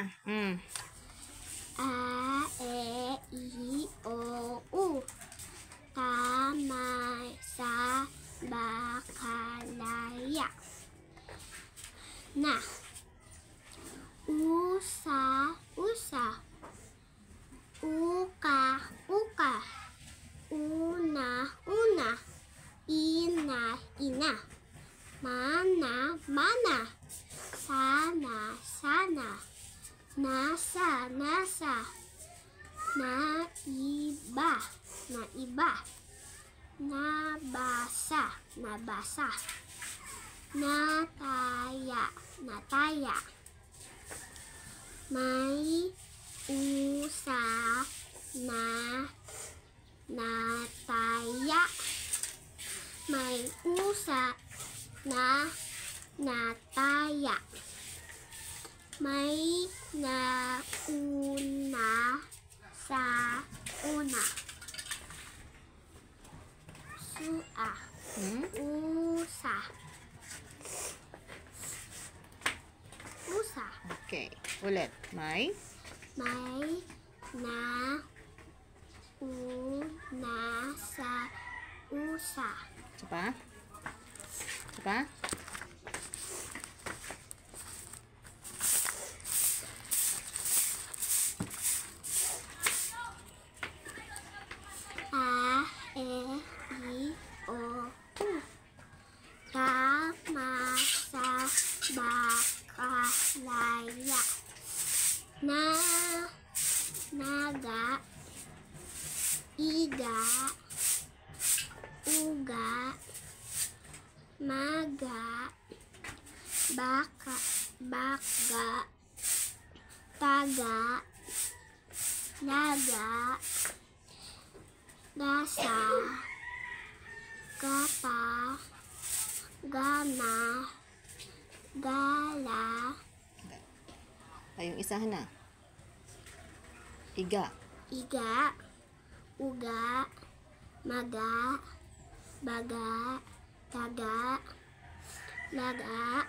na. A, E, I, O, U. Kamay sa bakalaya. Na. Usa, usa. Uka, uka. Una, una. Ina, ina. Mana, mana. Sana, sana. Nasa, nasa. Naiba, naiba. Nabasa, nabasa. Nataya, nataya. May usa na nataya. May usa na nataya. May nauna sa una. Sua. Usa. Usa. Okay. Ulit. May nauna sa usa. Isa pa? Isa pa? A, E, I, O, U. Tama sa bakalaya. Naga, iga, uga, maga, baka, baga, taga, laga, gasa, gapa, gana, gala. Ay, yung isahan na. Iga. Iga, uga, maga, baga, taga, laga,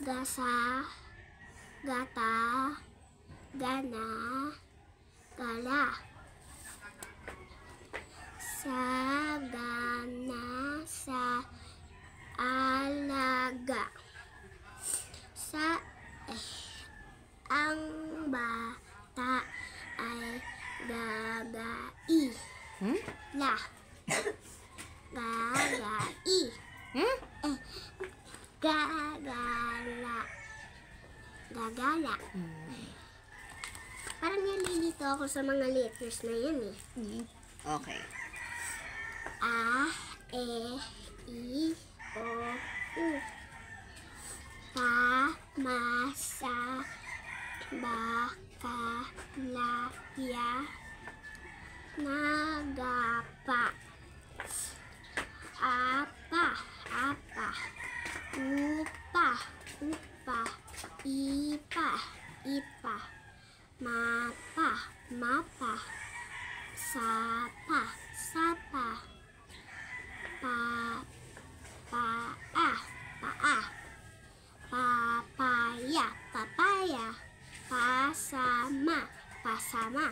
gasa, gata, gana, gala. Sagana sa alaga. Ang bata ay gagai. La. Gagai. Gagala. Gagala. Parang nalilito ako sa mga letters na yan eh. Okay. A, E, I, O, U. Tama sa bakalaya. Nagapa. Apa, apa. Upa, upa. Ipa, ipa. Mapa, mapa. Sapa, sapa. Paa, paa. Papaya, papaya. Pasama, pasama.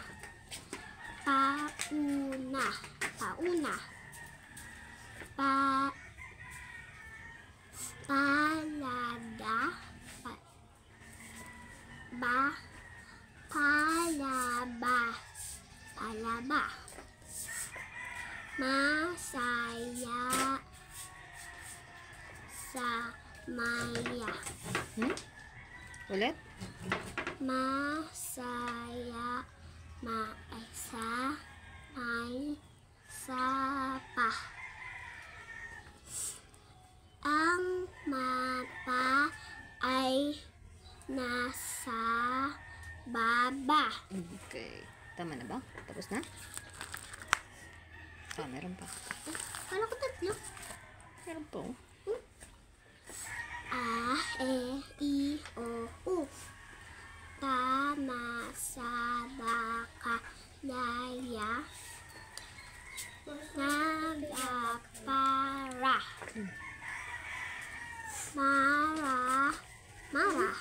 Pauna, pauna. Palada, palaba, palaba. Masaya sa maya. Ulit? Masaya sa may sapa. Ang mapa ay nasa baba. Okay. Tama na ba? Tapos na? Meron pa. Kala ko tatlo. Meron po. A, E, I, O, U. Tama sa bakalaya. Nagapara. Mara, mara.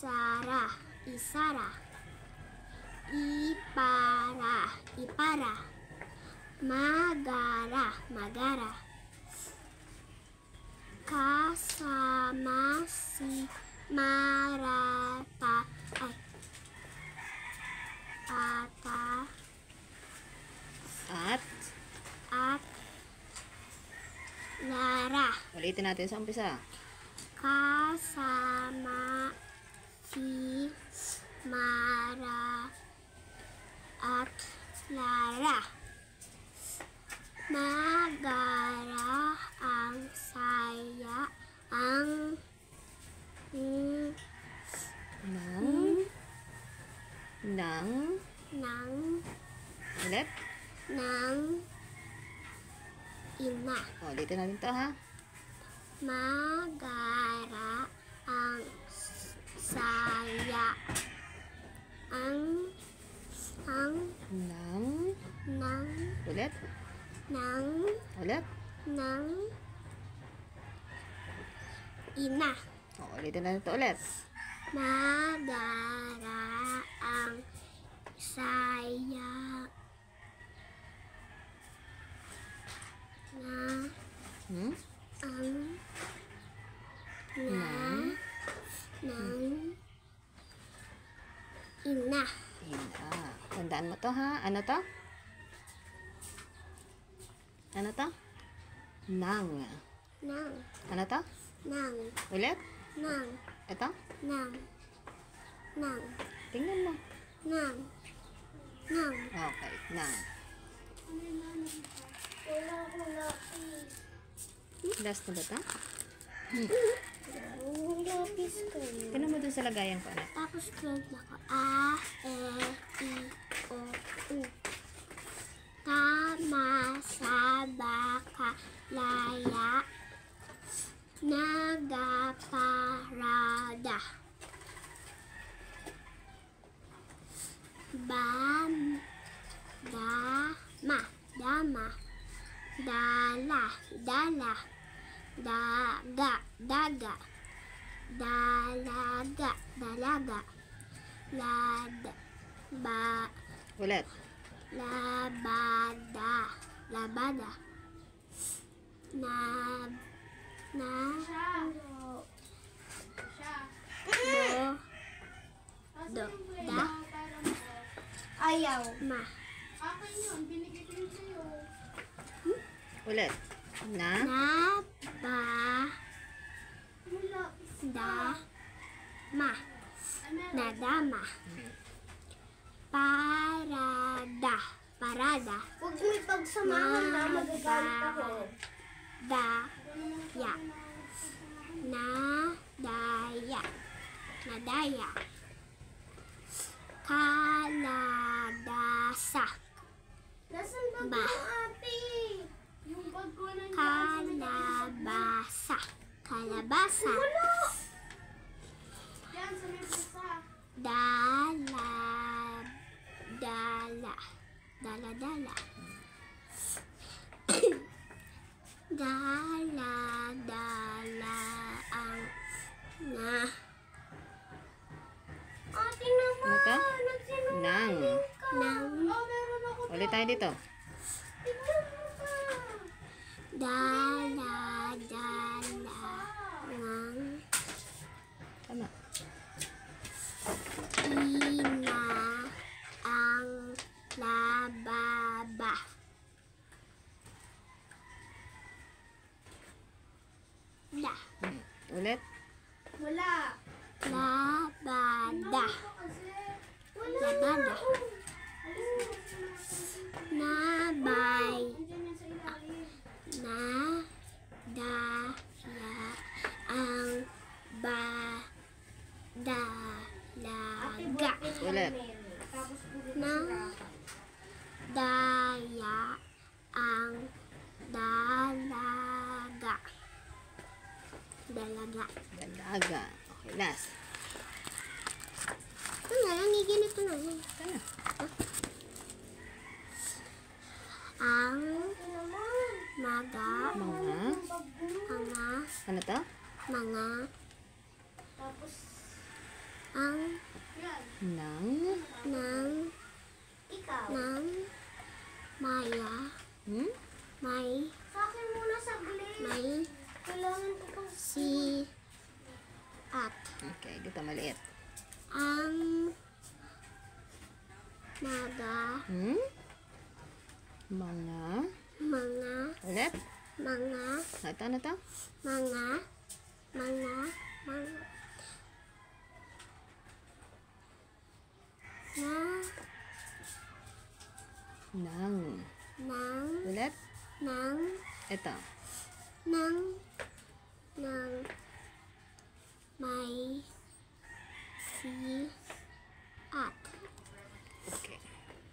Isara. Isara. Ipara. Ipara. Magara. Magara. Kasama si Marata. Ay. Ata. At, At Lara. ulitin natin sa umpisa. Kasama si Mara at Lara. Magara ang saya ang Nang, ng ulit. ng ina. Ulitin natin to ha. Magara ang saya ang Nang, ng ulit. ng Ulit. ng ina. Ulitin natin to ulit. Magara ang saya na Hmm? ang Nang, ng ina. ina. Tandaan mo to ha. Ano to? Ano to? Nang. Nang Ano to? nang Ulit. nang Ito. nang nang Tingnan mo. nang nang. Okay. Nang. Last na ba to? Lapis ko. Tingnan mo dun sa lagayan ko. Ano? Tapos close na ko. A, E, I, O, U. Tama sa baka laya. Nagaparada. Bam. Dama. Dama. Dala. Dala. Daga. Daga. Dalaga. Dalaga. Lada. Ba. Ulit. Labada. Labada. Na. Na. Do. Da. Ayaw. Ma. Akin yun, binigay ko yun sa'yo. Ulit. Na. Na. Ba. Wala. Da. Ma. Nadama. Parada. Parada. Huwag mo ipagsamahan na, magagalit ako. Daya. Nadaya. Nadaya. Kaladasak. Nasaan bag Ba. mo, ate? Yung bag ko na Kalabasa. Kalabasa. Wala! Yan, sa may pusa. Dala. Dala. Dala, dala. Dala, dala ang na. Ate naman, Ano to? nagsinungaling Nang. ka. Nang. Oh, meron ako. Ulit tayo dito. Tignan mo ka. Dala, dala ng Tama. ina ang lababa. La. Ulit. Wala. Labada. Kasi, wala. Labada. Alis mo kasi. Nabay. Andiyan yan sa ilalim. Na. Daya. Ang ba. Dalaga. Ulit. Tapos puro Na. Daya. Ang dalaga. Dalaga. Dalaga. Okay, last. Ito na lang, ganito na lang. Tama. Ang maga, Mga. mga, Ano to? mga, Tapos, ang Yan. Ng. ng Ikaw. ng maya Hmm? may Sa akin muna saglit. may Kailangan ko pang si at Okay, dito maliit. ang naga Hmm? Mga. mga Ulit. mga Ito, ano to? mga mga mga Ng. ng Ulit. ng Ito. ng may si